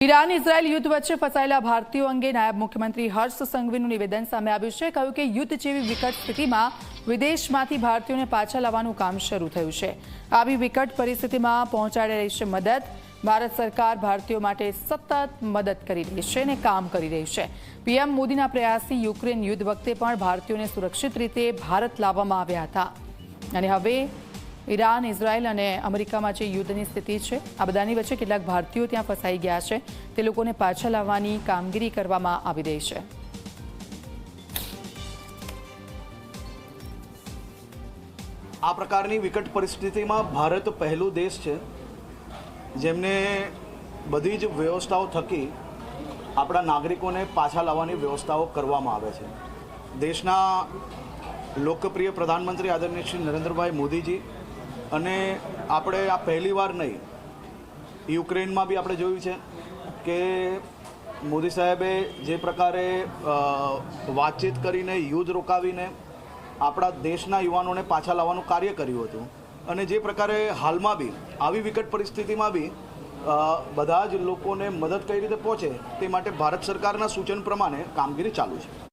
Iran Israel યુદ્ધ વચ્ચે ફસાયેલા ભારતીયો અંગે નાયબ મુખ્યમંત્રી હર્ષ સંઘવીનું નિવેદન સામે આવ્યું છે। કહ્યું કે યુદ્ધ જેવી વિકટ સ્થિતિમાં વિદેશમાંથી ભારતીયોને પાછા લાવવાનું કામ શરૂ થયું છે। આવી વિકટ પરિસ્થિતિમાં પહોંચાડી રહી છે મદદ। ભારત સરકાર ભારતીયો માટે સતત મદદ કરી રહી છે અને કામ કરી રહી છે। પીએમ મોદીના પ્રયાસથી યુક્રેન યુદ્ધ વખતે પણ ભારતીયોને સુરક્ષિત રીતે ભારત લાવવામાં આવ્યા હતા અને હવે ઈરાન ઇઝરાયલ અને અમેરિકામાં જે યુદ્ધની સ્થિતિ છે આ બધાની વચ્ચે કેટલાક ભારતીયો ત્યાં ફસાઈ ગયા છે તે લોકોને પાછા લાવવાની કામગીરી કરવામાં આવી રહી છે। આ પ્રકારની વિકટ પરિસ્થિતિમાં ભારત પહેલું દેશ છે જેમને બધી જ વ્યવસ્થાઓ થકી આપણા નાગરિકોને પાછા લાવવાની વ્યવસ્થાઓ કરવામાં આવે છે। દેશના લોકપ્રિય પ્રધાનમંત્રી આદરણીય શ્રી નરેન્દ્રભાઈ મોદીજી અને આપણે આ પહેલી વાર નહીં, યુક્રેનમાં બી આપણે જોયું છે કે મોદી સાહેબે જે પ્રકારે વાતચીત કરીને યુદ્ધ રોકાવીને આપણા દેશના યુવાનોને પાછા લાવવાનું કાર્ય કર્યું હતું અને જે પ્રકારે હાલમાં બી આવી વિકટ પરિસ્થિતિમાં બી બધા જ લોકોને મદદ કઈ રીતે પહોંચે તે માટે ભારત સરકારના સૂચન પ્રમાણે કામગીરી ચાલુ છે।